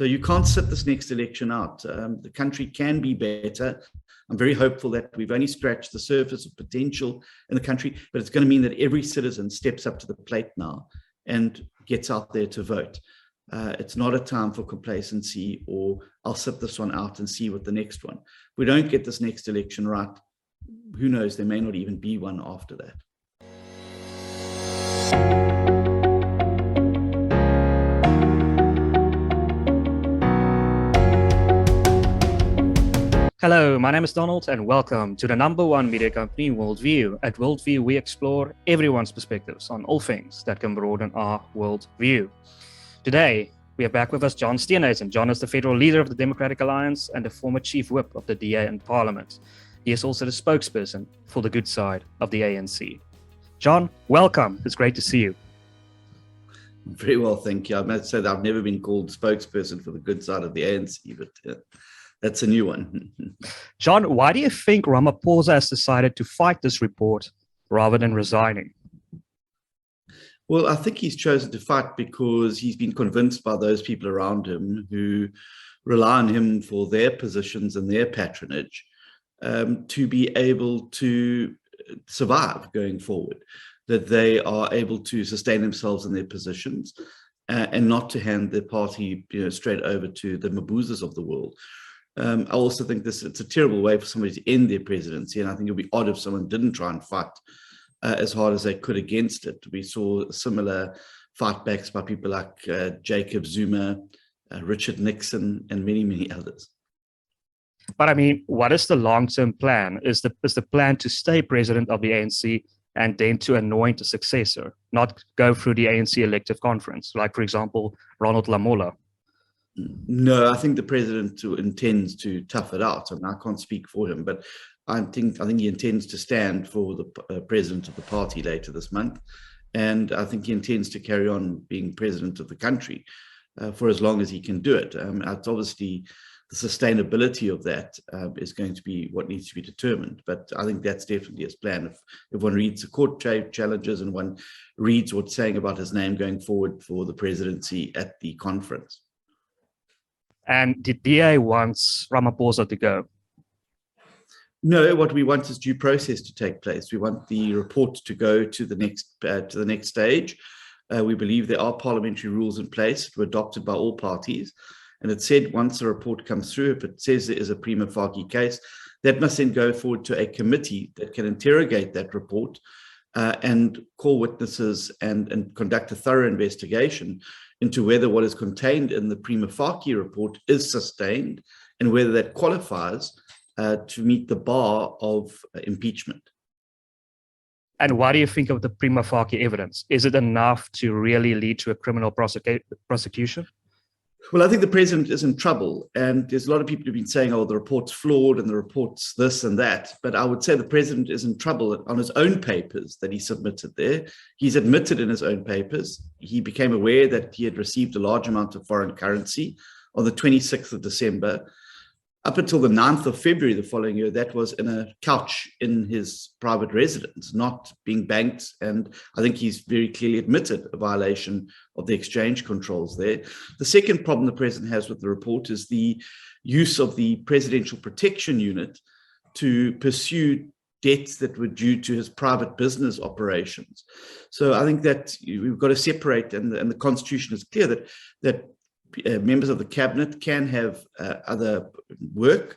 So you can't sit this next election out. The country can be better. I'm very hopeful that we've only scratched the surface of potential in the country, but it's going to mean that every citizen steps up to the plate now and gets out there to vote. It's not a time for complacency or I'll sit this one out and see what the next one. If we don't get this next election right, who knows, there may not even be one after that. Hello, my name is Donald and welcome to the #1 media company, WorldView. At WorldView, we explore everyone's perspectives on all things that can broaden our worldview. Today, we are back with us John Steenhuisen. John is the federal leader of the Democratic Alliance and the former chief whip of the DA in Parliament. He is also the spokesperson for the good side of the ANC. John, welcome. It's great to see you. Very well, thank you. I must say that I've never been called spokesperson for the good side of the ANC, but that's a new one. John, why do you think Ramaphosa has decided to fight this report rather than resigning? Well, I think he's chosen to fight because he's been convinced by those people around him who rely on him for their positions and their patronage to be able to survive going forward, that they are able to sustain themselves in their positions and not to hand their party straight over to the Mabuzas of the world. I also think it's a terrible way for somebody to end their presidency, and I think it would be odd if someone didn't try and fight as hard as they could against it. We saw similar fightbacks by people like Jacob Zuma, Richard Nixon, and many, many others. But I mean, what is the long-term plan? Is the plan to stay president of the ANC and then to anoint a successor, not go through the ANC elective conference, like, for example, Ronald Lamola? No, I think the president intends to tough it out. I mean, I can't speak for him, but I think he intends to stand for the president of the party later this month. And I think he intends to carry on being president of the country for as long as he can do it. It's obviously the sustainability of that is going to be what needs to be determined. But I think that's definitely his plan. If one reads the court challenges and one reads what's saying about his name going forward for the presidency at the conference. And the DA wants Ramaphosa to go? No, what we want is due process to take place. We want the report to go to the next stage. We believe there are parliamentary rules in place that were adopted by all parties. And it said once the report comes through, if it says there is a prima facie case, that must then go forward to a committee that can interrogate that report and call witnesses and conduct a thorough investigation into whether what is contained in the prima facie report is sustained and whether that qualifies to meet the bar of impeachment. And what do you think of the prima facie evidence? Is it enough to really lead to a criminal prosecution? Well, I think the president is in trouble, and there's a lot of people who've been saying, oh, the report's flawed and the report's this and that. But I would say the president is in trouble on his own papers that he submitted there. He's admitted in his own papers. He became aware that he had received a large amount of foreign currency on the 26th of December. Up until the 9th of February the following year, that was in a couch in his private residence, not being banked. And I think he's very clearly admitted a violation of the exchange controls there. The second problem the president has with the report is the use of the Presidential Protection Unit to pursue debts that were due to his private business operations. So I think that we've got to separate, and the Constitution is clear that members of the cabinet can have other work,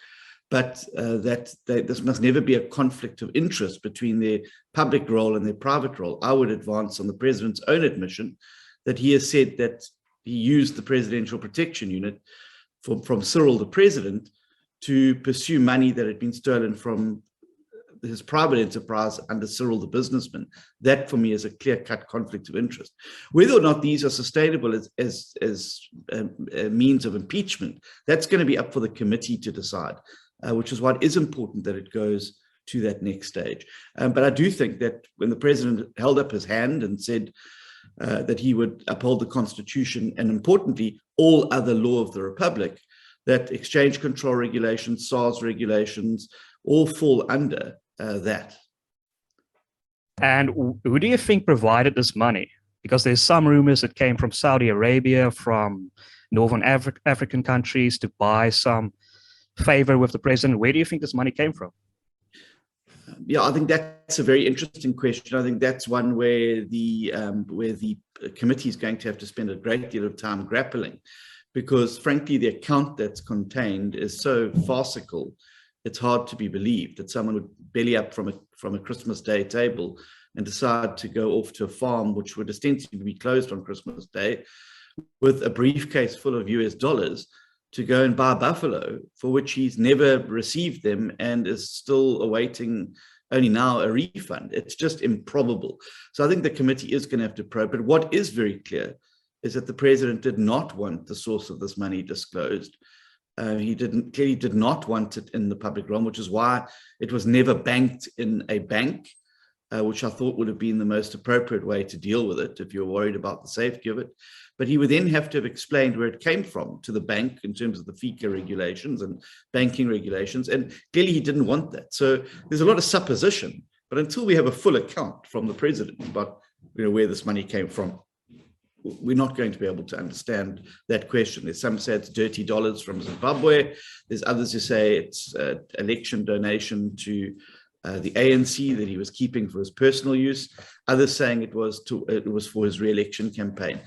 but this must never be a conflict of interest between their public role and their private role. I would advance on the president's own admission that he has said that he used the Presidential Protection Unit from Cyril, the president, to pursue money that had been stolen from his private enterprise under Cyril, the businessman. That, for me, is a clear-cut conflict of interest. Whether or not these are sustainable as a means of impeachment, that's going to be up for the committee to decide, which is why it is important that it goes to that next stage. But I do think that when the president held up his hand and said that he would uphold the Constitution and, importantly, all other law of the Republic, that exchange control regulations, SARS regulations, all fall under that. And who do you think provided this money? Because there's some rumors it came from Saudi Arabia, from Northern African countries to buy some favor with the president. Where do you think this money came from? Yeah, I think that's a very interesting question. I think that's one where the committee is going to have to spend a great deal of time grappling, because frankly, the account that's contained is so farcical, it's hard to be believed that someone would belly up from a Christmas Day table and decide to go off to a farm which would ostensibly be closed on Christmas Day with a briefcase full of US dollars to go and buy buffalo, for which he's never received them and is still awaiting only now a refund. It's just improbable. So I think the committee is going to have to probe. But what is very clear is that the president did not want the source of this money disclosed. He clearly did not want it in the public realm, which is why it was never banked in a bank, which I thought would have been the most appropriate way to deal with it if you're worried about the safety of it. But he would then have to have explained where it came from to the bank in terms of the FICA regulations and banking regulations. And clearly he didn't want that. So there's a lot of supposition. But until we have a full account from the president about where this money came from, we're not going to be able to understand that question. There's some say it's dirty dollars from Zimbabwe. There's others who say it's election donation to the ANC that he was keeping for his personal use. Others saying it was for his re-election campaign.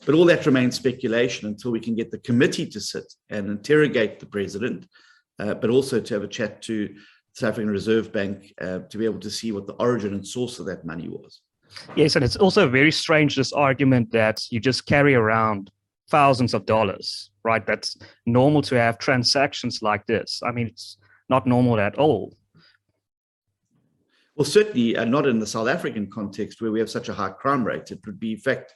But all that remains speculation until we can get the committee to sit and interrogate the president, but also to have a chat to the South African Reserve Bank to be able to see what the origin and source of that money was. Yes, and it's also very strange, this argument that you just carry around thousands of dollars, right? That's normal to have transactions like this. I mean, it's not normal at all. Well, certainly not in the South African context where we have such a high crime rate. It would be, in fact,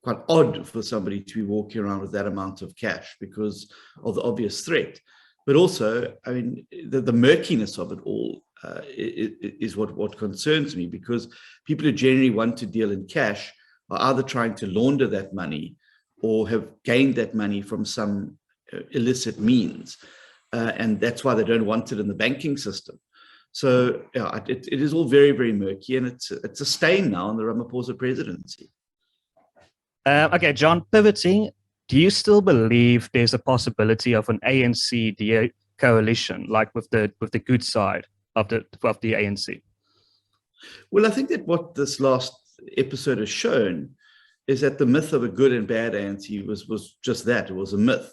quite odd for somebody to be walking around with that amount of cash because of the obvious threat. But also, I mean, the murkiness of it all is what concerns me, because people who generally want to deal in cash are either trying to launder that money or have gained that money from some illicit means. And that's why they don't want it in the banking system. So yeah, it is all very, very murky, and it's a stain now on the Ramaphosa presidency. Okay, John, pivoting, do you still believe there's a possibility of an ANC DA coalition, like with the good side of the ANC? Well, I think that what this last episode has shown is that the myth of a good and bad ANC was just that. It was a myth,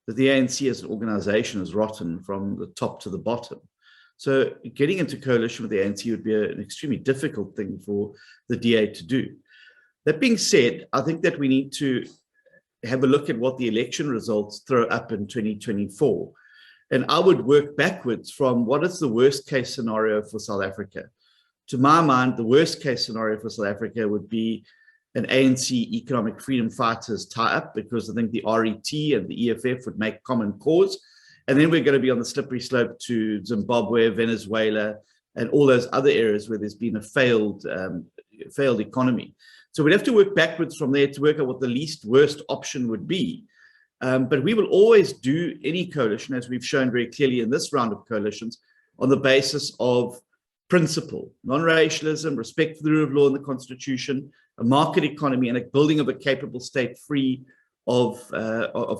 that the ANC as an organization is rotten from the top to the bottom. So getting into coalition with the ANC would be an extremely difficult thing for the DA to do. That being said, I think that we need to have a look at what the election results throw up in 2024. And I would work backwards from what is the worst case scenario for South Africa. To my mind, the worst case scenario for South Africa would be an ANC economic freedom fighters tie-up, because I think the RET and the EFF would make common cause. And then we're going to be on the slippery slope to Zimbabwe, Venezuela, and all those other areas where there's been a failed economy. So we'd have to work backwards from there to work out what the least worst option would be. But we will always do any coalition, as we've shown very clearly in this round of coalitions, on the basis of principle, non-racialism, respect for the rule of law and the Constitution, a market economy, and a building of a capable state free of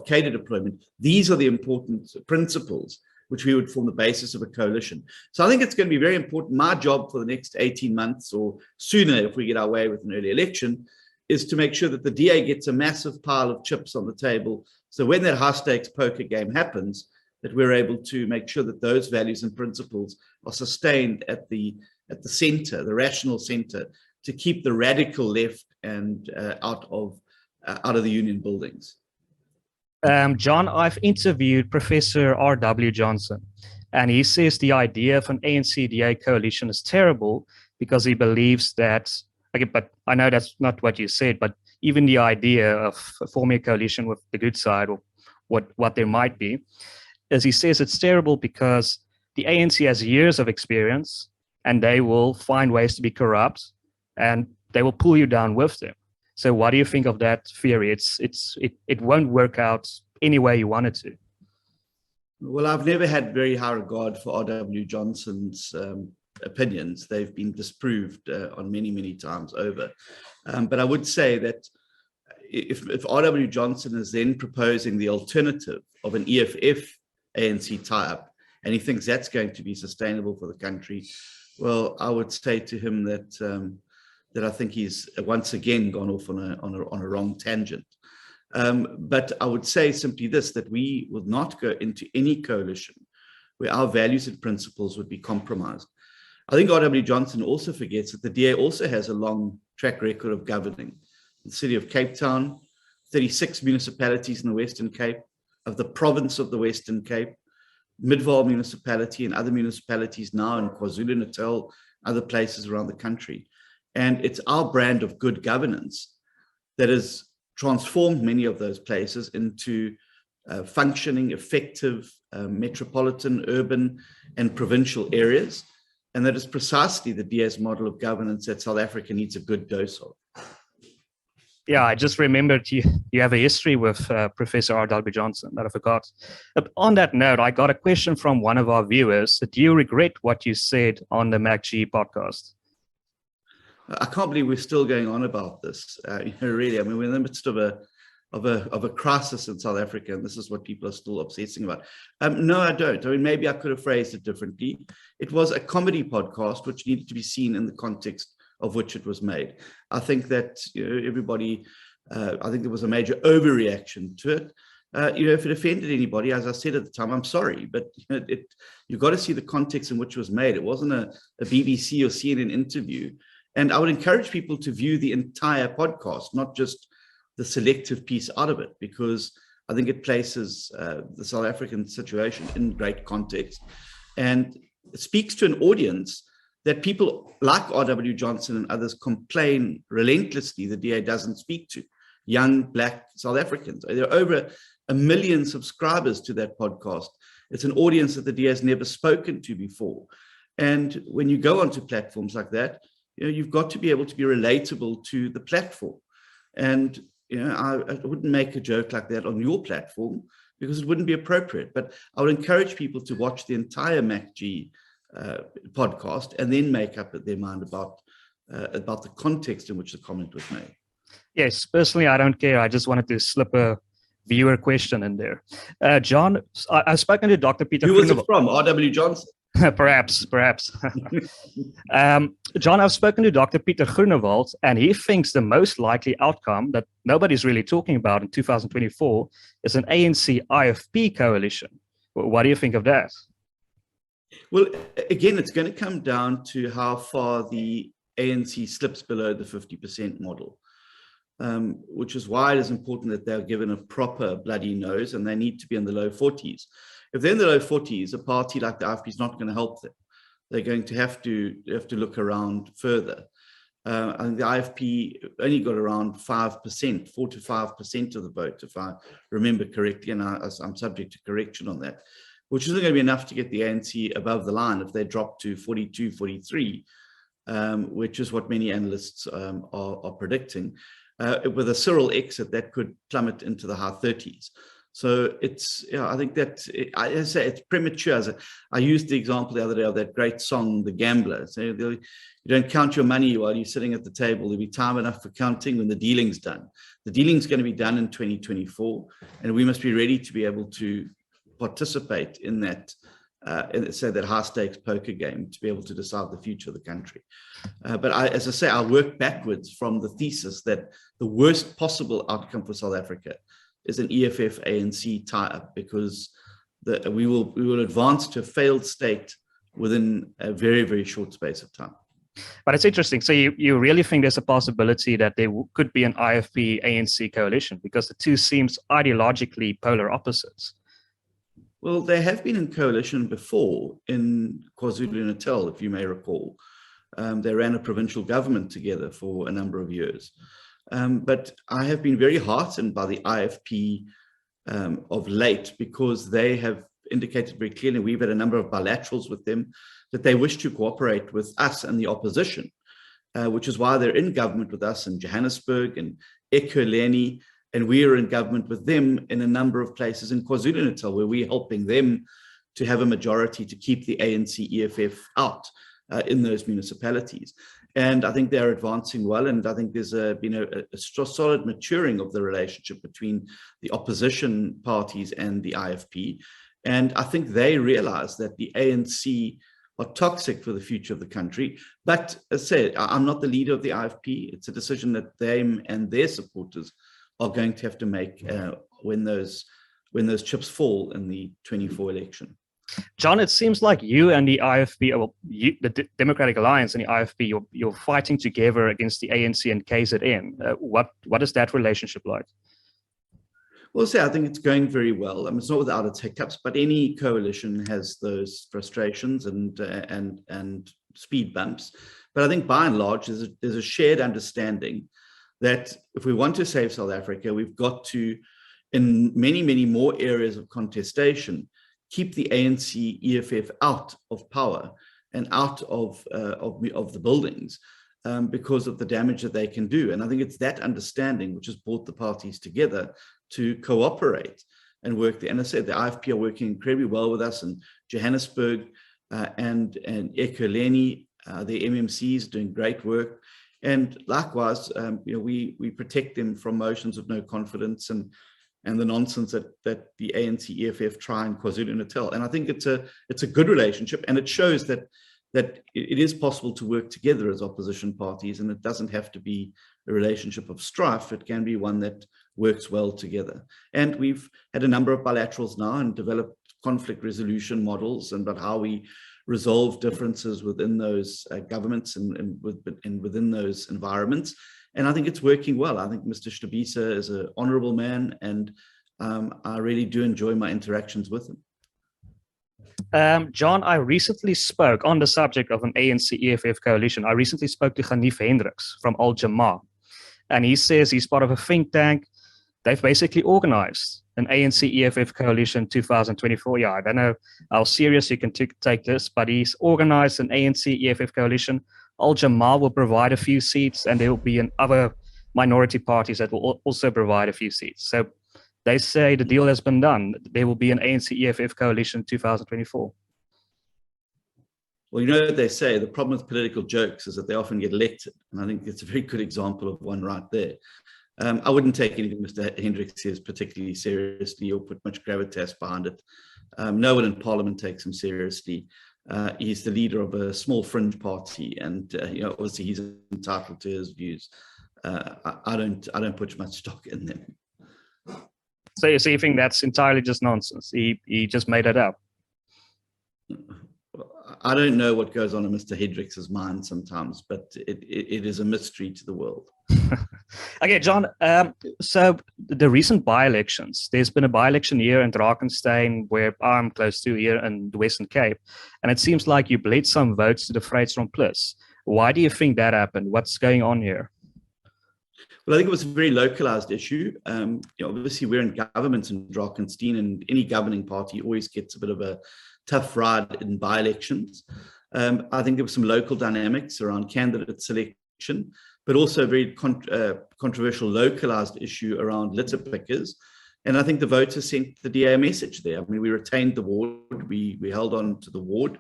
cadre deployment. These are the important principles which we would form the basis of a coalition. So I think it's going to be very important. My job for the next 18 months or sooner, if we get our way with an early election, is to make sure that the DA gets a massive pile of chips on the table. So when that high stakes poker game happens, that we're able to make sure that those values and principles are sustained at the center, the rational center, to keep the radical left and out of the union buildings. John, I've interviewed Professor R.W. Johnson, and he says the idea of an ANC-DA coalition is terrible because he believes that, okay, but I know that's not what you said, but even the idea of forming a coalition with the good side, or what there might be, as he says, it's terrible because the ANC has years of experience and they will find ways to be corrupt and they will pull you down with them. So what do you think of that theory? It won't work out any way you want it to. Well, I've never had very high regard for R.W. Johnson's opinions. They've been disproved on many, many times over. But I would say that if R.W. Johnson is then proposing the alternative of an EFF ANC tie-up, and he thinks that's going to be sustainable for the country, well, I would say to him that that I think he's once again gone off on a wrong tangent. But I would say simply this, that we will not go into any coalition where our values and principles would be compromised. I think R.W. Johnson also forgets that the DA also has a long track record of governing. The city of Cape Town, 36 municipalities in the Western Cape, of the province of the Western Cape, Midvaal municipality and other municipalities now in KwaZulu-Natal, other places around the country. And it's our brand of good governance that has transformed many of those places into functioning, effective, metropolitan, urban, and provincial areas. And that is precisely the DA's model of governance that South Africa needs a good dose of. Yeah, I just remembered you have a history with Professor R.W. Johnson that I forgot. But on that note, I got a question from one of our viewers. Do you regret what you said on the MacG podcast? I can't believe we're still going on about this. Really, I mean, we're in the midst of a crisis in South Africa, and this is what people are still obsessing about. No, I don't. I mean, maybe I could have phrased it differently. It was a comedy podcast, which needed to be seen in the context of which it was made. I think that everybody, I think there was a major overreaction to it. If it offended anybody, as I said at the time, I'm sorry, but you've got to see the context in which it was made. It wasn't a BBC or CNN interview. And I would encourage people to view the entire podcast, not just the selective piece out of it, because I think it places the South African situation in great context. And it speaks to an audience that people like R.W. Johnson and others complain relentlessly the DA doesn't speak to, young Black South Africans. There are over 1 million subscribers to that podcast. It's an audience that the DA has never spoken to before. And when you go onto platforms like that, you've got to be able to be relatable to the platform. And I wouldn't make a joke like that on your platform because it wouldn't be appropriate. But I would encourage people to watch the entire MacG podcast and then make up their mind about the context in which the comment was made. Yes, personally, I don't care. I just wanted to slip a viewer question in there. John, I've spoken to Dr. Peter. Who was it from? R.W. Johnson? Perhaps. John, I've spoken to Dr. Peter Groenewald, and he thinks the most likely outcome that nobody's really talking about in 2024 is an ANC IFP coalition. What do you think of that? Well, again, it's going to come down to how far the ANC slips below the 50% model, which is why it is important that they're given a proper bloody nose, and they need to be in the low 40s. If they're in the low 40s, a party like the IFP is not going to help them. They're going to have to look around further. I think the IFP only got around 5%, 4 to 5% of the vote, if I remember correctly, and I'm subject to correction on that, which isn't going to be enough to get the ANC above the line if they drop to 42, 43, which is what many analysts are predicting. With a Cyril exit, that could plummet into the high 30s. So I think that I say it's premature. I used the example the other day of that great song, The Gambler. So you don't count your money while you're sitting at the table. There'll be time enough for counting when the dealing's done. The dealing's going to be done in 2024, and we must be ready to be able to participate in that, say that high stakes poker game to be able to decide the future of the country. But as I say, I work backwards from the thesis that the worst possible outcome for South Africa is an EFF ANC tie-up, because we will advance to a failed state within a very, very short space of time. But it's interesting. So you really think there's a possibility that there could be an IFP ANC coalition, because the two seems ideologically polar opposites? Well, they have been in coalition before in KwaZulu-Natal, if you may recall. They ran a provincial government together for a number of years. But I have been very heartened by the IFP of late, because they have indicated very clearly, we've had a number of bilaterals with them, that they wish to cooperate with us and the opposition, which is why they're in government with us in Johannesburg and Ekurhuleni, and we are in government with them in a number of places in KwaZulu-Natal, where we're helping them to have a majority to keep the ANC EFF out in those municipalities. And I think they're advancing well. And I think there's been a solid maturing of the relationship between the opposition parties and the IFP. And I think they realize that the ANC are toxic for the future of the country. But as I said, I'm not the leader of the IFP. It's a decision that they and their supporters are going to have to make when those chips fall in the 24 election. John, it seems like you and the IFP, or the Democratic Alliance and the IFP, you're fighting together against the ANC and KZN. What is that relationship like? Well, I think it's going very well. I mean, it's not without its hiccups, but any coalition has those frustrations and speed bumps. But I think by and large, there's a shared understanding that if we want to save South Africa, we've got to, in many, many more areas of contestation, keep the ANC EFF out of power and out of the buildings because of the damage that they can do. And I think it's that understanding which has brought the parties together to cooperate and work there. And as I said, the IFP are working incredibly well with us in Johannesburg and Ekurhuleni, the MMCs doing great work. And likewise, we protect them from motions of no confidence and the nonsense that the ANC EFF try in KwaZulu-Natal. And I think it's a good relationship, and it shows that it is possible to work together as opposition parties, and it doesn't have to be a relationship of strife. It can be one that works well together. And we've had a number of bilaterals now and developed conflict resolution models and about how we resolve differences within those governments and within those environments. And I think it's working well. I think Mr. Steenhuisen is an honorable man, and I really do enjoy my interactions with him. John, I recently spoke on the subject of an ANC EFF coalition. I recently spoke to Ganief Hendricks from Al Jamaa, and he says he's part of a think tank. They've basically organized an ANC EFF coalition 2024. Yeah, I don't know how serious you can take this, but he's organized an ANC EFF coalition. Al Jamaa will provide a few seats, and there will be other minority parties that will also provide a few seats. So they say the deal has been done. There will be an ANC EFF coalition 2024. Well, you know what they say, the problem with political jokes is that they often get elected. And I think it's a very good example of one right there. I wouldn't take anything Mr. Hendricks says particularly seriously or put much gravitas behind it. No one in Parliament takes him seriously. He's the leader of a small fringe party, and obviously he's entitled to his views. I don't put much stock in them. So you think that's entirely just nonsense? He just made it up. I don't know what goes on in Mr. Hendricks' mind sometimes, but it is a mystery to the world. Okay, John, so the recent by-elections, there's been a by-election here in Drakenstein, where I'm close to here in the Western Cape, and it seems like you bled some votes to the Vryheidsfront Plus. Why do you think that happened? What's going on here? Well, I think it was a very localized issue. Obviously, we're in government in Drakenstein, and any governing party always gets a bit of a tough ride in by-elections. I think there were some local dynamics around candidate selection, but also a very controversial localized issue around litter pickers. And I think the voters sent the DA a message there. I mean, we retained the ward, we held on to the ward,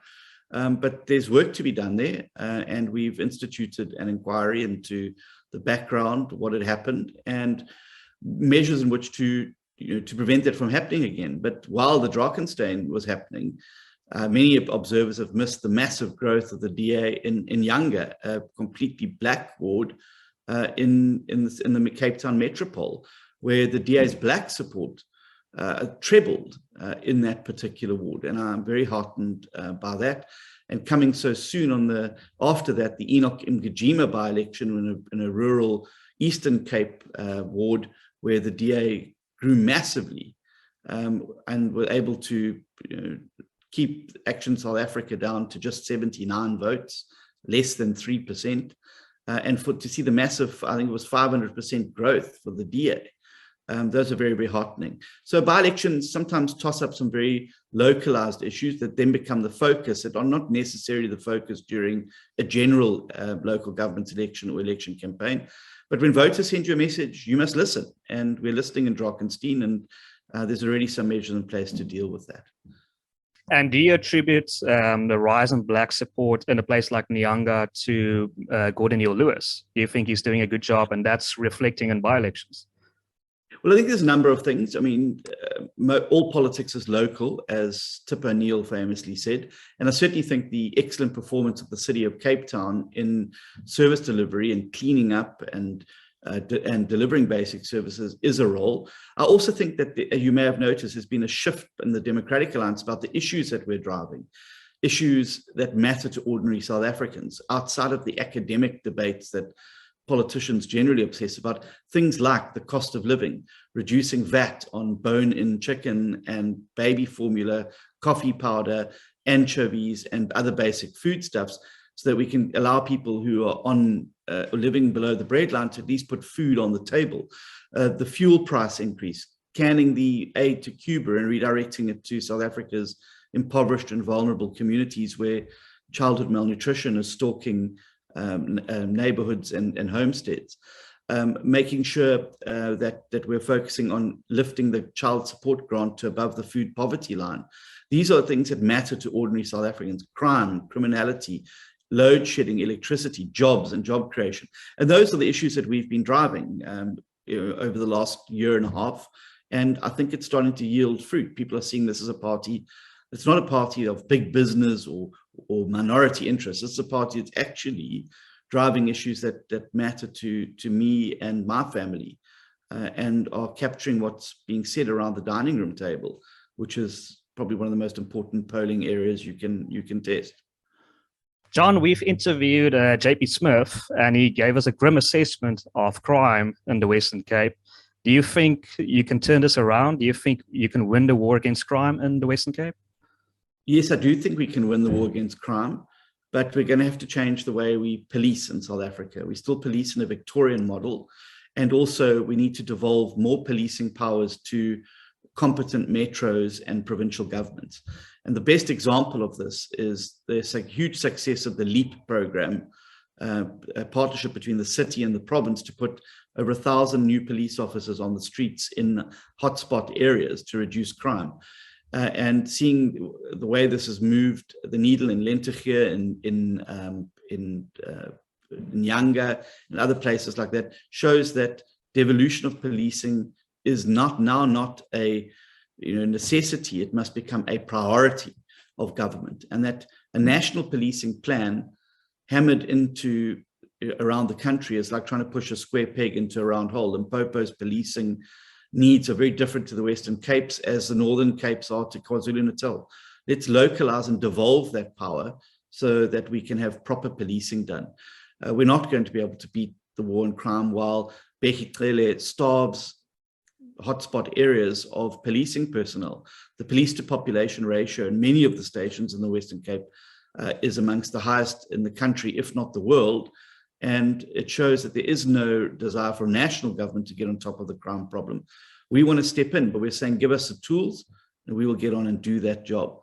but there's work to be done there. And we've instituted an inquiry into the background, what had happened, and measures in which to prevent that from happening again. But while the Drakenstein was happening, many observers have missed the massive growth of the DA in Yanga, a completely black ward in the Cape Town metropole, where the DA's black support trebled in that particular ward. And I'm very heartened by that. And coming so soon after that, the Enoch Mgijima by-election in a rural Eastern Cape ward, where the DA grew massively and were able to keep Action South Africa down to just 79 votes, less than 3%, and to see the massive, I think it was 500% growth for the DA. Those are very, very heartening. So by-elections sometimes toss up some very localized issues that then become the focus, that are not necessarily the focus during a general local government election or election campaign. But when voters send you a message, you must listen. And we're listening in Drakenstein, and there's already some measures in place to deal with that. And do you attribute the rise in black support in a place like Nyanga to Gordon Lewis? Do you think he's doing a good job and that's reflecting in by-elections? Well, I think there's a number of things. I mean, all politics is local, as Tip O'Neill famously said. And I certainly think the excellent performance of the city of Cape Town in service delivery and cleaning up and delivering basic services is a role. I also think that, you may have noticed, there's been a shift in the Democratic Alliance about the issues that we're driving, issues that matter to ordinary South Africans, outside of the academic debates that politicians generally obsess about, things like the cost of living, reducing VAT on bone-in chicken and baby formula, coffee powder, anchovies, and other basic foodstuffs, so that we can allow people who are living below the breadline to at least put food on the table. The fuel price increase, canning the aid to Cuba and redirecting it to South Africa's impoverished and vulnerable communities where childhood malnutrition is stalking neighborhoods and homesteads, making sure that we're focusing on lifting the child support grant to above the food poverty line. These are things that matter to ordinary South Africans: crime, criminality, load shedding, electricity, jobs and job creation. And those are the issues that we've been driving over the last year and a half. And I think it's starting to yield fruit. People are seeing this as a party. It's not a party of big business or minority interests. It's a party that's actually driving issues that matter to me and my family, and are capturing what's being said around the dining room table, which is probably one of the most important polling areas you can test. John, we've interviewed JP Smith, and he gave us a grim assessment of crime in the Western Cape. Do you think you can turn this around? Do you think you can win the war against crime in the Western Cape? Yes, I do think we can win the war against crime, but we're going to have to change the way we police in South Africa. We still police in a Victorian model, and also we need to devolve more policing powers to competent metros and provincial governments. And the best example of this is there's a huge success of the LEAP program, a partnership between the city and the province to put over 1,000 new police officers on the streets in hotspot areas to reduce crime. And seeing the way this has moved the needle in Lentegeur, in Nyanga and other places like that, shows that devolution of policing is not a necessity. It must become a priority of government, and that a national policing plan hammered into around the country is like trying to push a square peg into a round hole. And Popo's policing needs are very different to the Western Capes as the Northern Capes are to KwaZulu-Natal. Let's localize and devolve that power so that we can have proper policing done. We're not going to be able to beat the war on crime while Bheki Cele starves hotspot areas of policing personnel. The police to population ratio in many of the stations in the Western Cape is amongst the highest in the country, if not the world. And it shows that there is no desire for national government to get on top of the crime problem. We want to step in, but we're saying, give us the tools and we will get on and do that job.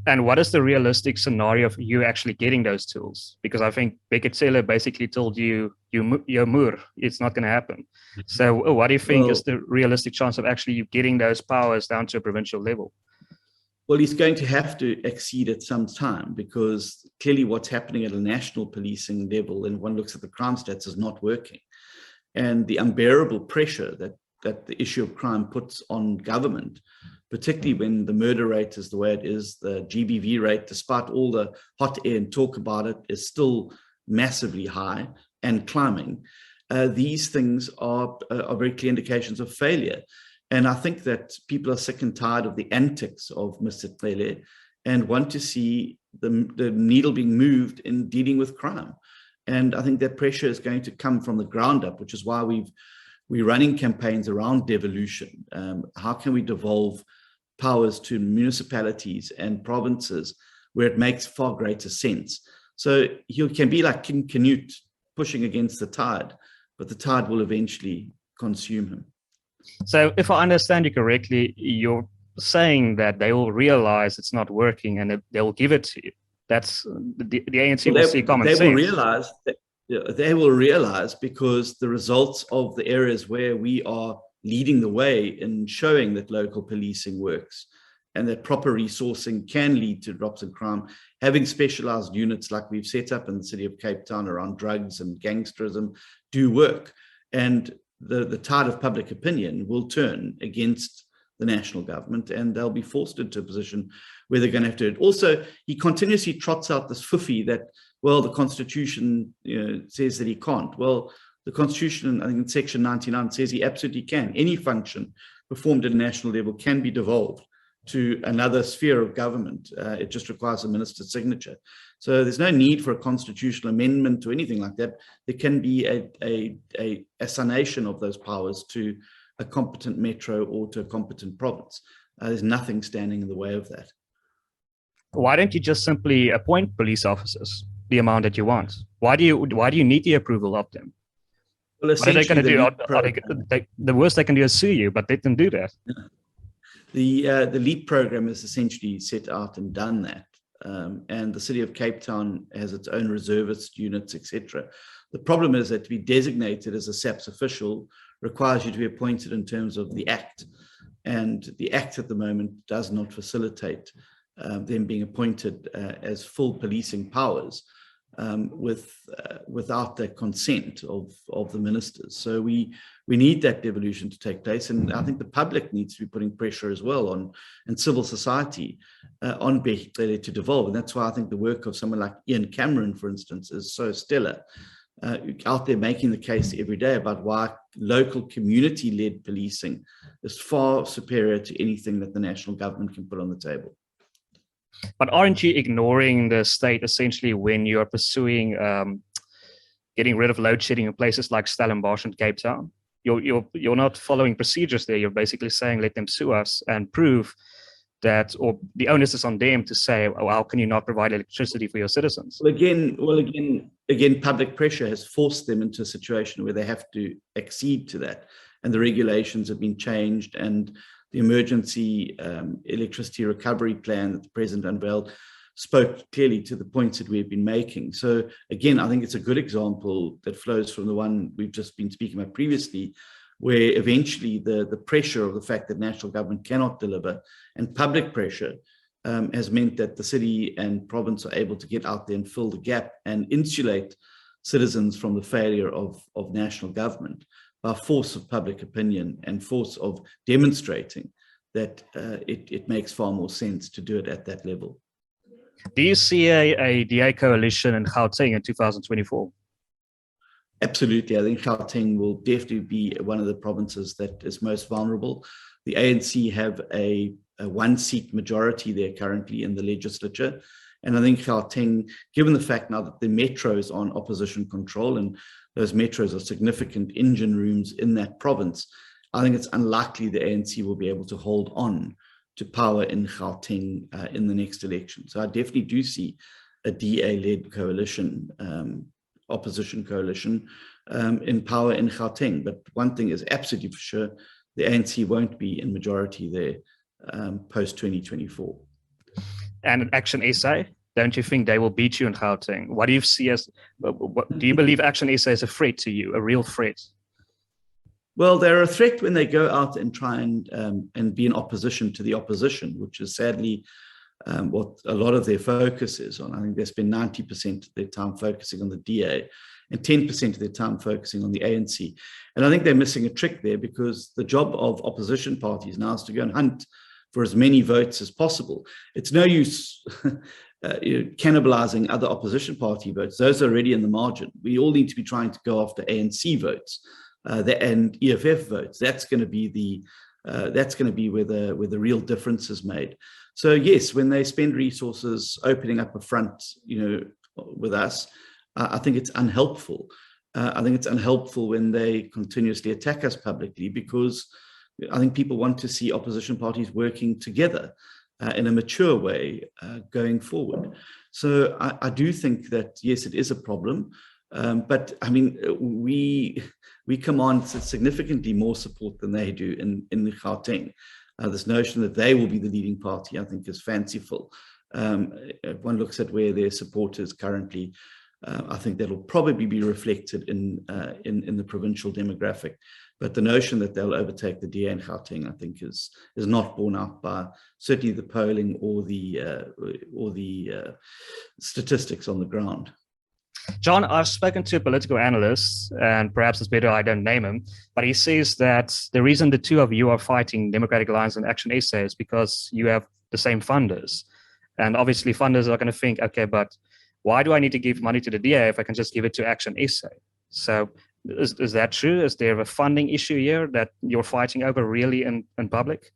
And what is the realistic scenario of you actually getting those tools? Because I think Bheki Cele basically told you, it's not going to happen. So what do you think is the realistic chance of actually you getting those powers down to a provincial level? Well, he's going to have to exceed at some time, because clearly what's happening at a national policing level, and one looks at the crime stats, is not working. And the unbearable pressure that the issue of crime puts on government, particularly when the murder rate is the way it is, the GBV rate, despite all the hot air and talk about it, is still massively high and climbing. These things are very clear indications of failure. And I think that people are sick and tired of the antics of Mr. Cele and want to see the needle being moved in dealing with crime. And I think that pressure is going to come from the ground up, which is why we're running campaigns around devolution. How can we devolve powers to municipalities and provinces where it makes far greater sense? So he can be like King Canute pushing against the tide, but the tide will eventually consume him. So if I understand you correctly, you're saying that they will realize it's not working and they will give it to you. That's the ANC will see common sense. They will realize because the results of the areas where we are leading the way in showing that local policing works that proper resourcing can lead to drops in crime. Having specialized units like we've set up in the city of Cape Town around drugs and gangsterism do work. And the tide of public opinion will turn against the national government, and they'll be forced into a position where they're going to have to do it. Also, he continuously trots out this fiffy that, well, the Constitution says that he can't. Well, the Constitution, I think in section 99, says he absolutely can. Any function performed at a national level can be devolved to another sphere of government. It just requires a minister's signature. So there's no need for a constitutional amendment or anything like that. There can be a assignation of those powers to a competent metro or to a competent province. There's nothing standing in the way of that. Why don't you just simply appoint police officers the amount that you want? Why do you need the approval of them? Well, what are they going to do? The worst they can do is sue you, but they can do that. The LEAP program is essentially set out and done that. And the city of Cape Town has its own reservist units, etc. The problem is that to be designated as a SAPS official requires you to be appointed in terms of the Act. And the Act at the moment does not facilitate them being appointed as full policing powers without the consent of the ministers. So we need that devolution to take place, and I think the public needs to be putting pressure as well and civil society on Bechtle to devolve. And that's why I think the work of someone like Ian Cameron, for instance, is so stellar, out there making the case every day about why local community-led policing is far superior to anything that the national government can put on the table. But aren't you ignoring the state essentially when you're pursuing getting rid of load shedding in places like Stellenbosch and Cape Town? You're not following procedures there. You're basically saying let them sue us and prove that, or the onus is on them to say, oh, how can you not provide electricity for your citizens? Well, again, public pressure has forced them into a situation where they have to accede to that, and the regulations have been changed, and the emergency electricity recovery plan that the president unveiled spoke clearly to the points that we've been making. So again, I think it's a good example that flows from the one we've just been speaking about previously, where eventually the pressure of the fact that national government cannot deliver and public pressure has meant that the city and province are able to get out there and fill the gap and insulate citizens from the failure of national government by force of public opinion and force of demonstrating that it makes far more sense to do it at that level. Do you see a DA coalition in Gauteng in 2024? Absolutely. I think Gauteng will definitely be one of the provinces that is most vulnerable. The ANC have a one-seat majority there currently in the legislature. And I think Gauteng, given the fact now that the metros are on opposition control, and those metros are significant engine rooms in that province, I think it's unlikely the ANC will be able to hold on to power in Gauteng in the next election. So I definitely do see a DA-led coalition, opposition coalition in power in Gauteng. But one thing is absolutely for sure, the ANC won't be in majority there post-2024. And ActionSA, don't you think they will beat you in Gauteng? What do you see as, do you believe ActionSA is a threat to you, a real threat? Well, they're a threat when they go out and try and be in opposition to the opposition, which is sadly what a lot of their focus is on. I think they spend 90% of their time focusing on the DA and 10% of their time focusing on the ANC. And I think they're missing a trick there, because the job of opposition parties now is to go and hunt for as many votes as possible. It's no use cannibalizing other opposition party votes. Those are already in the margin. We all need to be trying to go after ANC votes and EFF votes. That's going to be where the real difference is made. So yes, when they spend resources opening up a front, with us, I think it's unhelpful. I think it's unhelpful when they continuously attack us publicly, because I think people want to see opposition parties working together in a mature way going forward. So I do think that, yes, it is a problem. But I mean, we command significantly more support than they do in the Gauteng. This notion that they will be the leading party, I think, is fanciful. If one looks at where their support is currently, I think that'll probably be reflected in the provincial demographic. But the notion that they'll overtake the DA in Gauteng, I think, is not borne out by certainly the polling or the statistics on the ground. John, I've spoken to a political analyst, and perhaps it's better I don't name him, but he says that the reason the two of you are fighting Democratic Alliance and ActionSA is because you have the same funders. And obviously funders are going to think, okay, but why do I need to give money to the DA if I can just give it to ActionSA? So is that true? Is there a funding issue here that you're fighting over really in public?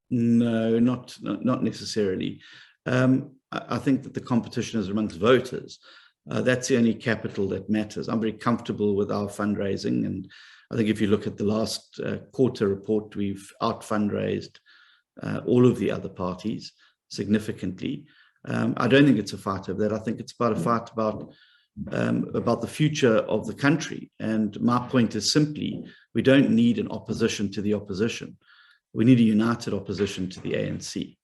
No, not necessarily. I think that the competition is amongst voters. That's the only capital that matters. I'm very comfortable with our fundraising. And I think if you look at the last quarter report, we've out-fundraised all of the other parties significantly. I don't think it's a fight of that. I think it's about a fight about the future of the country. And my point is simply, we don't need an opposition to the opposition. We need a united opposition to the ANC.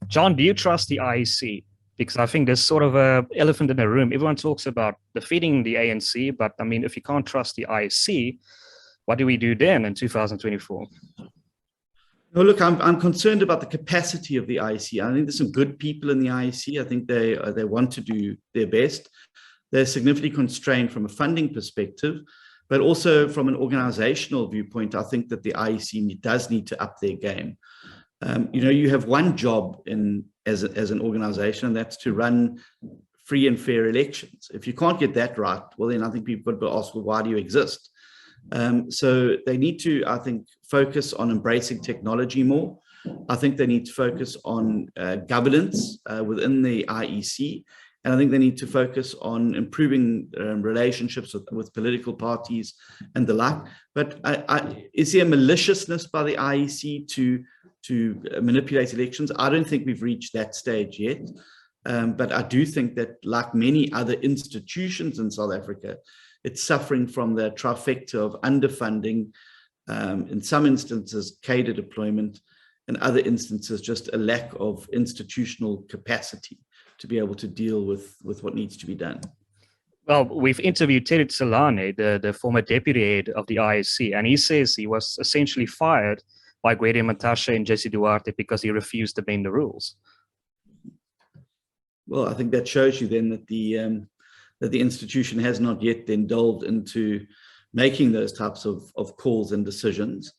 John, do you trust the IEC? Because I think there's sort of an elephant in the room. Everyone talks about defeating the ANC, but I mean, if you can't trust the IEC, what do we do then in 2024? No, look, I'm concerned about the capacity of the IEC. I think there's some good people in the IEC. I think they want to do their best. They're significantly constrained from a funding perspective, but also from an organizational viewpoint. I think that the IEC does need to up their game. You have one job as an organization, and that's to run free and fair elections. If you can't get that right, well, then I think people will ask, well, why do you exist? So they need to, I think, focus on embracing technology more. I think they need to focus on governance within the IEC. And I think they need to focus on improving relationships with political parties and the like. But is there maliciousness by the IEC to manipulate elections? I don't think we've reached that stage yet. But I do think that, like many other institutions in South Africa, it's suffering from the trifecta of underfunding, in some instances, cadre deployment, in other instances, just a lack of institutional capacity to be able to deal with what needs to be done. Well, we've interviewed Terry Tselane, the former deputy head of the IEC, and he says he was essentially fired by Gwede Mantashe and Jesse Duarte because he refused to bend the rules. Well, I think that shows you then that the institution has not yet then delved into making those types of calls and decisions.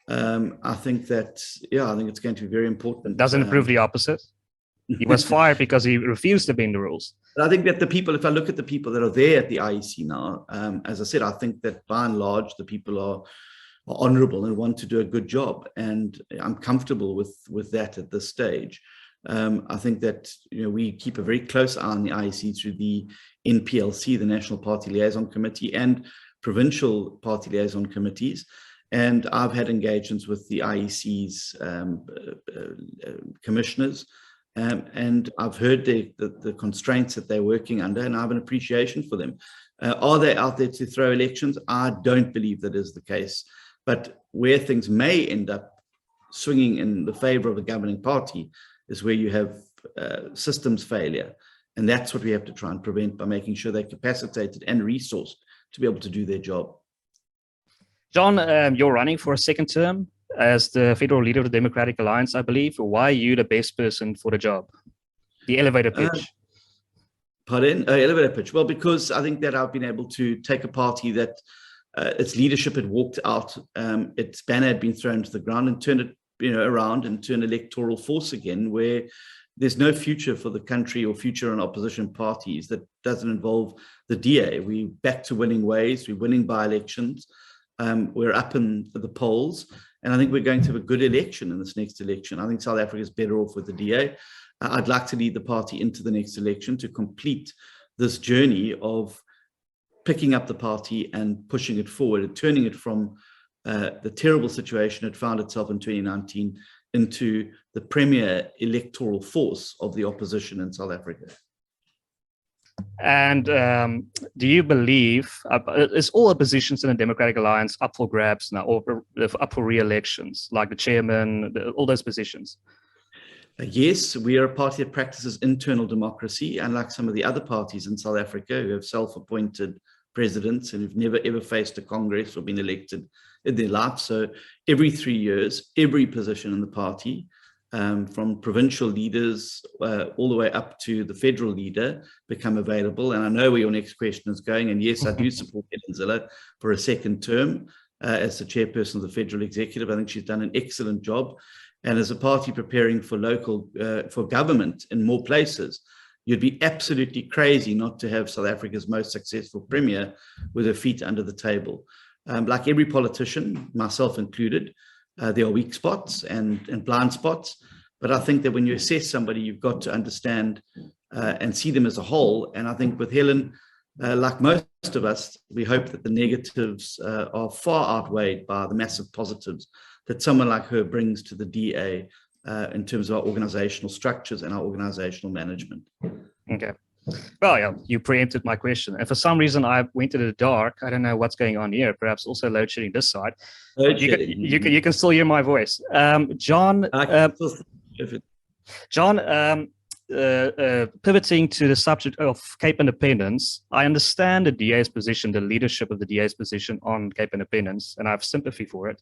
I think that, I think it's going to be very important. Doesn't it prove the opposite? He was fired because he refused to bend the rules. I think that the people, if I look at the people that are there at the IEC now, as I said, I think that by and large, the people are honorable and want to do a good job. And I'm comfortable with that at this stage. I think that we keep a very close eye on the IEC through the NPLC, the National Party Liaison Committee, and provincial party liaison committees. And I've had engagements with the IEC's commissioners, and I've heard the constraints that they're working under, and I have an appreciation for them. Are they out there to throw elections? I don't believe that is the case. But where things may end up swinging in the favor of the governing party is where you have systems failure. And that's what we have to try and prevent by making sure they're capacitated and resourced to be able to do their job. John, you're running for a second term as the federal leader of the Democratic Alliance, I believe. Why are you the best person for the job? The elevator pitch. Pardon? Elevator pitch. Well, because I think that I've been able to take a party that its leadership had walked out, its banner had been thrown to the ground, and turned it around into an electoral force again, where there's no future for the country or future in opposition parties that doesn't involve the DA. We're back to winning ways. We're winning by-elections. We're up in the polls. And I think we're going to have a good election in this next election. I think South Africa is better off with the DA. I'd like to lead the party into the next election to complete this journey of picking up the party and pushing it forward and turning it from the terrible situation it found itself in 2019 into the premier electoral force of the opposition in South Africa. And do you believe, is all the positions in the Democratic Alliance up for grabs now, or up for re-elections, like the chairman, all those positions? Yes, we are a party that practices internal democracy, unlike some of the other parties in South Africa who have self-appointed presidents and who've never ever faced a Congress or been elected in their life. So every 3 years, every position in the party, from provincial leaders all the way up to the federal leader, become available. And I know where your next question is going. And yes, I do support Helen Zille for a second term as the chairperson of the federal executive. I think she's done an excellent job. And as a party preparing for local, for government in more places, you'd be absolutely crazy not to have South Africa's most successful premier with her feet under the table. Like every politician, myself included, there are weak spots and blind spots. But I think that when you assess somebody, you've got to understand and see them as a whole. And I think with Helen, like most of us, we hope that the negatives are far outweighed by the massive positives that someone like her brings to the DA in terms of our organizational structures and our organizational management. Okay. Well, yeah, you preempted my question. And for some reason, I went into the dark. I don't know what's going on here. Perhaps also load shedding this side. You can still hear my voice. John, pivoting to the subject of Cape Independence, I understand the DA's position, the leadership of the DA's position on Cape Independence, and I have sympathy for it.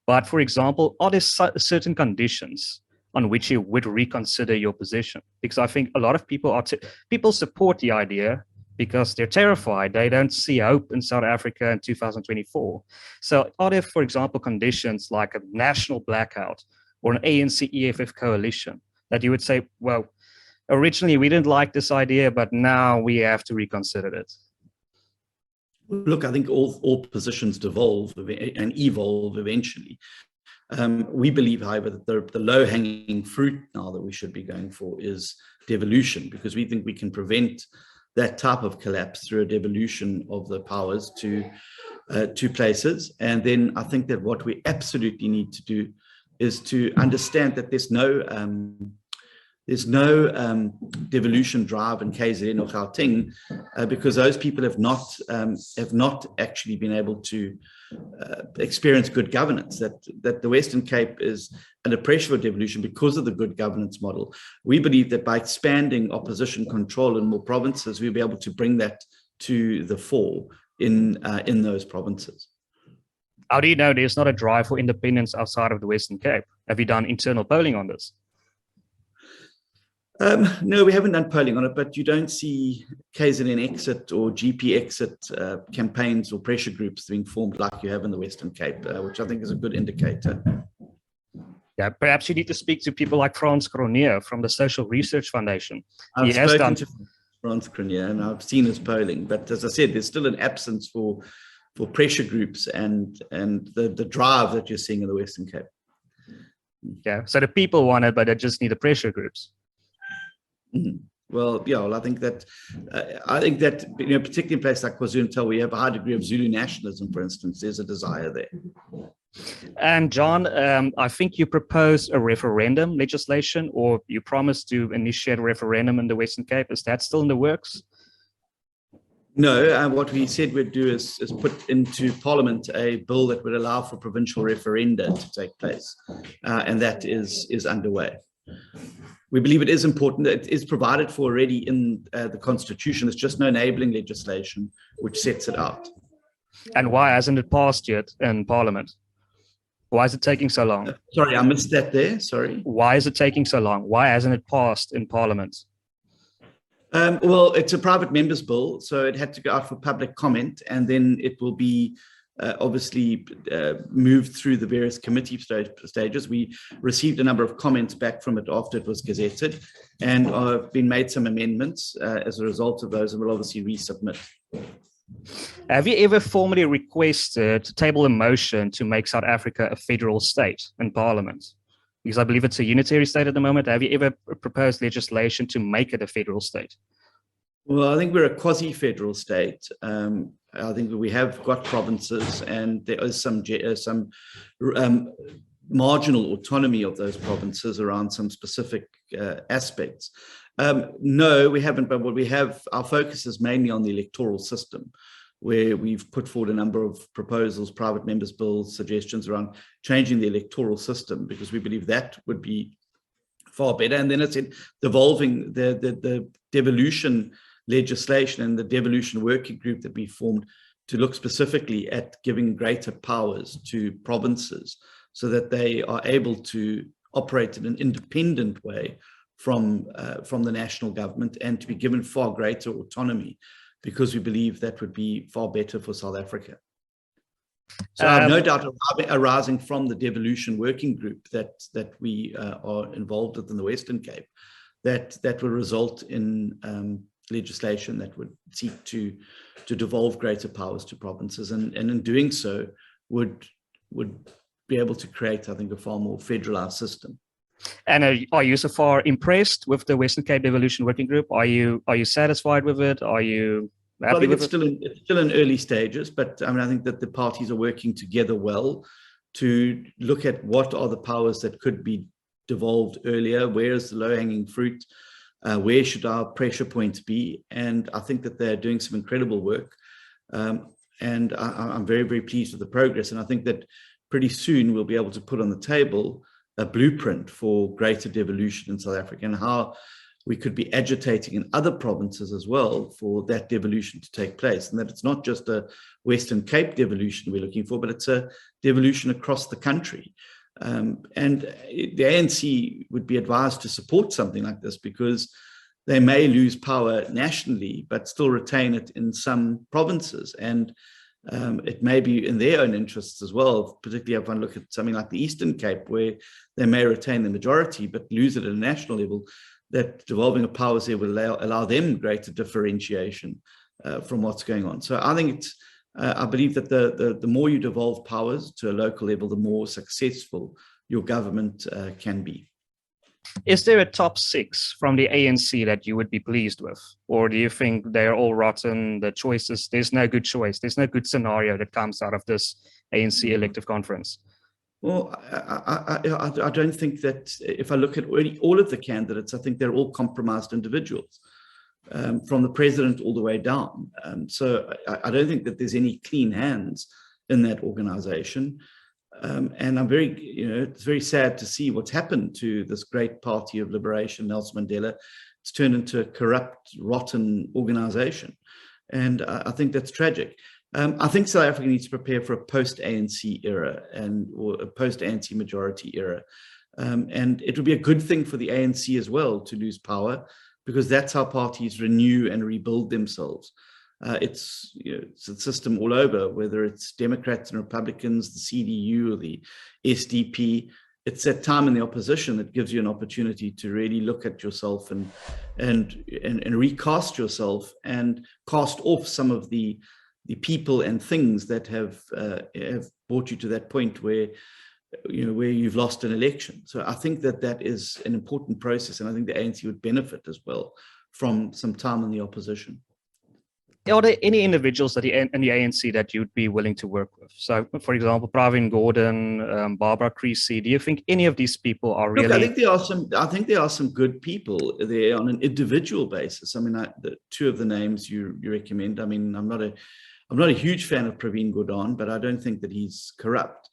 But for example, are there certain conditions on which you would reconsider your position? Because I think a lot of people support the idea because they're terrified. They don't see hope in South Africa in 2024. So are there, for example, conditions like a national blackout or an ANC EFF coalition that you would say, well, originally we didn't like this idea, but now we have to reconsider it? Look, I think all positions devolve and evolve eventually. We believe, however, that the low-hanging fruit now that we should be going for is devolution, because we think we can prevent that type of collapse through a devolution of the powers to places. And then I think that what we absolutely need to do is to understand that there's no devolution drive in KZN or Gauteng because those people have not actually been able to experience good governance. That the Western Cape is under pressure for devolution because of the good governance model. We believe that by expanding opposition control in more provinces, we'll be able to bring that to the fore in those provinces. How do you know there's not a drive for independence outside of the Western Cape? Have you done internal polling on this? No, we haven't done polling on it, but you don't see KZN exit or GP exit campaigns or pressure groups being formed like you have in the Western Cape, which I think is a good indicator. Yeah, perhaps you need to speak to people like Frans Cronje from the Social Research Foundation. I've spoken to Frans Cronje and I've seen his polling, but as I said, there's still an absence for pressure groups and the drive that you're seeing in the Western Cape. Yeah, so the people want it, but they just need the pressure groups. Well, yeah, well, I think that particularly in places like KwaZulu-Natal, where you have a high degree of Zulu nationalism, for instance, there's a desire there. And John, I think you proposed a referendum legislation, or you promised to initiate a referendum in the Western Cape. Is that still in the works? No, what we said we'd do is put into Parliament a bill that would allow for provincial referenda to take place, and that is underway. We believe it is important. It is provided for already in the Constitution. There's just no enabling legislation which sets it out. And why hasn't it passed yet in Parliament? Why is it taking so long? Sorry, I missed that there. Sorry. Why is it taking so long? Why hasn't it passed in Parliament? Well, it's a private member's bill, so it had to go out for public comment, and then it will be obviously moved through the various committee stages. We received a number of comments back from it after it was gazetted, and have been made some amendments as a result of those, and we'll obviously resubmit. Have you ever formally requested to table a motion to make South Africa a federal state in Parliament? Because I believe it's a unitary state at the moment. Have you ever proposed legislation to make it a federal state? Well, I think we're a quasi-federal state. I think we have got provinces, and there is some marginal autonomy of those provinces around some specific aspects. No, we haven't, but what we have, our focus is mainly on the electoral system, where we've put forward a number of proposals, private members' bills, suggestions around changing the electoral system, because we believe that would be far better. And then it's in devolving the devolution legislation and the devolution working group that we formed to look specifically at giving greater powers to provinces so that they are able to operate in an independent way from the national government and to be given far greater autonomy, because we believe that would be far better for South Africa. So I have no doubt arising from the devolution working group that we are involved with in the Western Cape, that will result in legislation that would seek to devolve greater powers to provinces, and in doing so would be able to create, I think, a far more federalized system. And are you so far impressed with the Western Cape Devolution Working Group? Are you satisfied with it? Are you happy I think with it's still in early stages, but I mean, I think that the parties are working together well to look at what are the powers that could be devolved earlier, where is the low-hanging fruit, where should our pressure points be, and I think that they're doing some incredible work, and I'm very, very pleased with the progress, and I think that pretty soon we'll be able to put on the table a blueprint for greater devolution in South Africa and how we could be agitating in other provinces as well for that devolution to take place, and that it's not just a Western Cape devolution we're looking for, but it's a devolution across the country. And the ANC would be advised to support something like this because they may lose power nationally, but still retain it in some provinces. And it may be in their own interests as well, particularly if I look at something like the Eastern Cape, where they may retain the majority, but lose it at a national level, that devolving of powers there will allow them greater differentiation from what's going on. So I think it's, I believe that the more you devolve powers to a local level, the more successful your government can be. Is there a top 6 from the ANC that you would be pleased with? Or do you think they're all rotten, the choices, there's no good choice, there's no good scenario that comes out of this ANC elective conference? Well, I don't think that, if I look at all of the candidates, I think they're all compromised individuals, from the president all the way down. So I don't think that there's any clean hands in that organization. And I'm very, it's very sad to see what's happened to this great party of liberation, Nelson Mandela. It's turned into a corrupt, rotten organization. And I think that's tragic. I think South Africa needs to prepare for a post-ANC era or a post-ANC majority era. And it would be a good thing for the ANC as well to lose power, because that's how parties renew and rebuild themselves. It's a system all over, whether it's Democrats and Republicans, the CDU or the SDP. It's that time in the opposition that gives you an opportunity to really look at yourself and recast yourself and cast off some of the people and things that have brought you to that point where you've lost an election. So I think that is an important process, and I think the ANC would benefit as well from some time in the opposition. Are there any individuals in the ANC that you'd be willing to work with? So, for example, Pravin Gordhan, Barbara Creasy. Do you think any of these people are really? Look, I think there are some good people there on an individual basis. I mean, the two of the names you recommend. I mean, I'm not a huge fan of Pravin Gordhan, but I don't think that he's corrupt.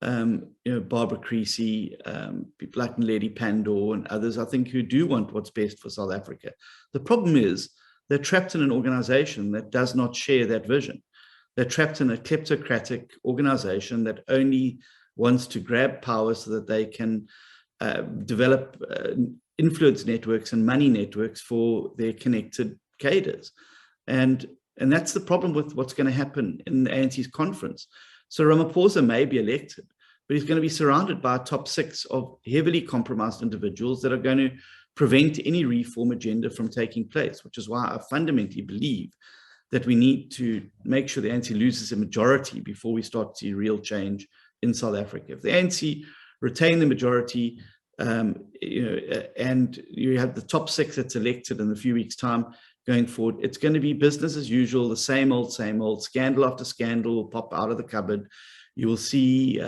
Barbara Creasy, people like Naledi Pandor and others, I think, who do want what's best for South Africa. The problem is they're trapped in an organization that does not share that vision. They're trapped in a kleptocratic organization that only wants to grab power so that they can develop influence networks and money networks for their connected cadres. And that's the problem with what's going to happen in the ANC's conference. So Ramaphosa may be elected, but he's going to be surrounded by a top 6 of heavily compromised individuals that are going to prevent any reform agenda from taking place, which is why I fundamentally believe that we need to make sure the ANC loses a majority before we start to see real change in South Africa. If the ANC retain the majority, and you have the top 6 that's elected in a few weeks' time going forward, it's going to be business as usual, the same old, scandal after scandal will pop out of the cupboard. You will see,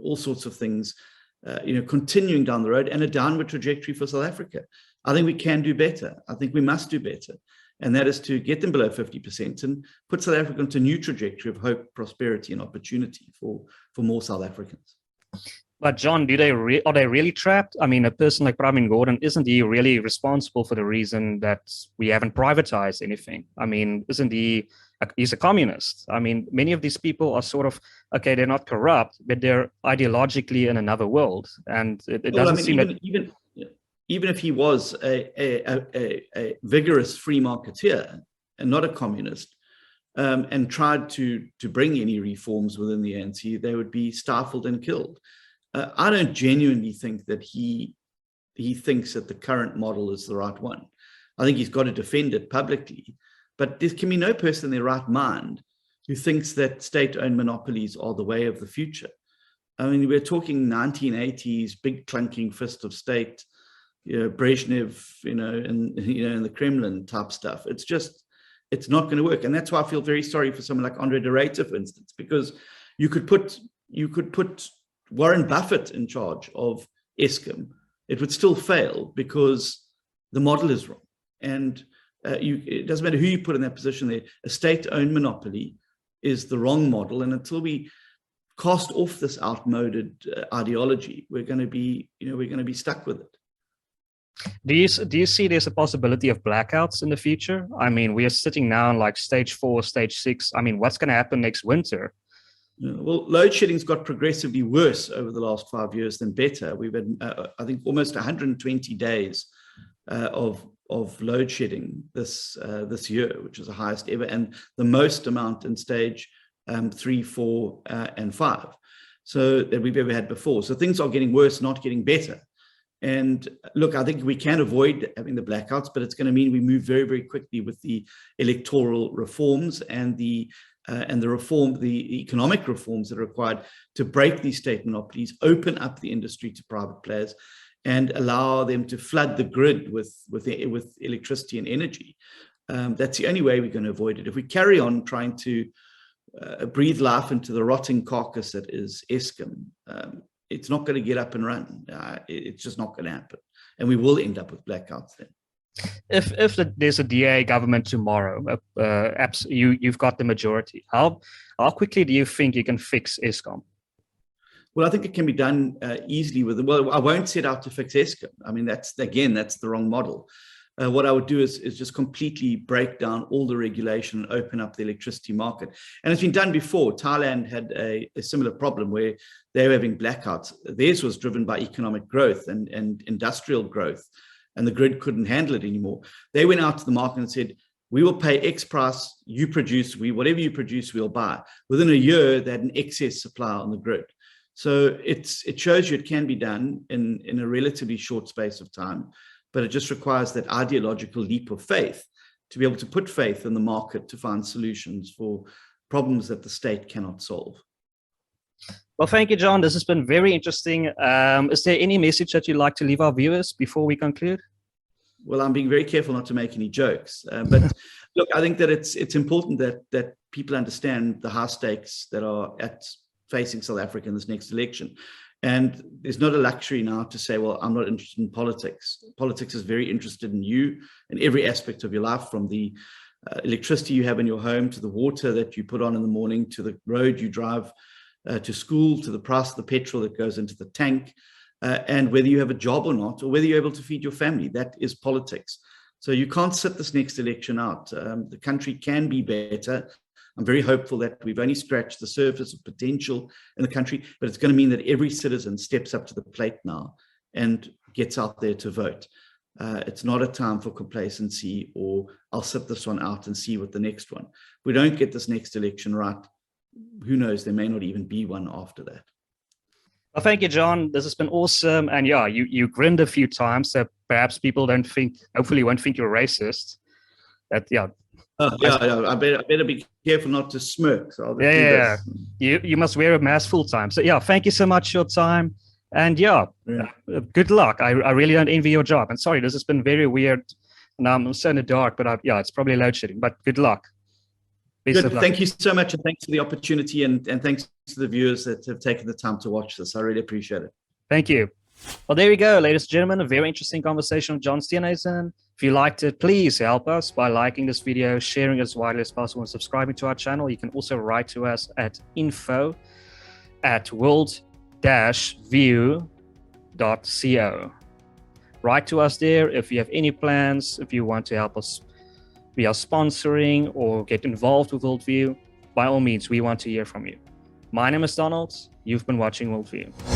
all sorts of things continuing down the road, and a downward trajectory for South Africa. I think we can do better. I think we must do better. And that is to get them below 50% and put South Africa into a new trajectory of hope, prosperity, and opportunity for more South Africans. But John, are they really trapped? I mean, a person like Pravin Gordhan, isn't he really responsible for the reason that we haven't privatized anything? I mean, isn't he's a communist? I mean, many of these people are sort of, okay, they're not corrupt, but they're ideologically in another world. And it doesn't seem that... Even if he was a vigorous free marketeer and not a communist, and tried to bring any reforms within the ANC, they would be stifled and killed. I don't genuinely think that he thinks that the current model is the right one. I think he's got to defend it publicly, but there can be no person in their right mind who thinks that state-owned monopolies are the way of the future. I mean, we're talking 1980s, big clunking fist of state, Brezhnev, in the Kremlin type stuff. It's not going to work. And that's why I feel very sorry for someone like Andre de Ruyter, for instance, because you could put Warren Buffett in charge of Eskom. It would still fail because the model is wrong. And it doesn't matter who you put in that position there. A state-owned monopoly is the wrong model. And until we cast off this outmoded ideology, we're going to be stuck with it. Do you see there's a possibility of blackouts in the future? I mean, we are sitting now in like stage 4, stage 6. I mean, what's going to happen next winter? Well, load shedding's got progressively worse over the last 5 years than better. We've had, I think, almost 120 days of load shedding this year, which is the highest ever, and the most amount in stage 3, 4, and 5, so that we've ever had before. So things are getting worse, not getting better. And look, I think we can avoid having the blackouts, but it's going to mean we move very, very quickly with the electoral reforms and the economic reforms that are required to break these state monopolies, open up the industry to private players, and allow them to flood the grid with electricity and energy. That's the only way we're going to avoid it. If we carry on trying to breathe life into the rotting carcass that is Eskom, it's not going to get up and run. It's just not going to happen. And we will end up with blackouts then. If there's a DA government tomorrow, you've got the majority, how quickly do you think you can fix Eskom? Well, I think it can be done easily with, well, I won't set out to fix Eskom. I mean, that's the wrong model. What I would do is just completely break down all the regulation and open up the electricity market. And it's been done before. Thailand had a similar problem where they were having blackouts. Theirs was driven by economic growth and industrial growth, and the grid couldn't handle it anymore. They went out to the market and said, we will pay X price, you produce, whatever you produce, we'll buy. Within a year, they had an excess supply on the grid. So it shows you it can be done in a relatively short space of time. But it just requires that ideological leap of faith to be able to put faith in the market to find solutions for problems that the state cannot solve. Well, thank you, John. This has been very interesting. Is there any message that you'd like to leave our viewers before we conclude? Well, I'm being very careful not to make any jokes. But look, I think that it's important that people understand the high stakes that are facing South Africa in this next election. And there's not a luxury now to say, well, I'm not interested in politics. Politics is very interested in you and every aspect of your life, from the electricity you have in your home, to the water that you put on in the morning, to the road you drive to school, to the price of the petrol that goes into the tank, and whether you have a job or not, or whether you're able to feed your family. That is politics. So you can't sit this next election out. The country can be better. I'm very hopeful that we've only scratched the surface of potential in the country, but it's going to mean that every citizen steps up to the plate now and gets out there to vote. It's not a time for complacency or I'll sit this one out and see what the next one. If we don't get this next election right, who knows, there may not even be one after that. Well, thank you, John. This has been awesome. And yeah, you grinned a few times, so perhaps people hopefully won't think you're racist. I better be careful not to smirk. So you must wear a mask full time. So yeah, thank you so much for your time, and good luck. I really don't envy your job. And sorry, this has been very weird. Now I'm so in the dark, but it's probably load shedding. But good luck. Good. Thank you so much, and thanks for the opportunity, and thanks to the viewers that have taken the time to watch this. I really appreciate it. Thank you. Well, there we go, ladies and gentlemen. A very interesting conversation with John Steenhuisen. If you liked it, please help us by liking this video, sharing it as widely as possible, and subscribing to our channel. You can also write to us at info@worldview world-view.co. Write to us there if you have any plans, if you want to help us via sponsoring or get involved with WorldView. By all means, we want to hear from you. My name is Donald. You've been watching WorldView.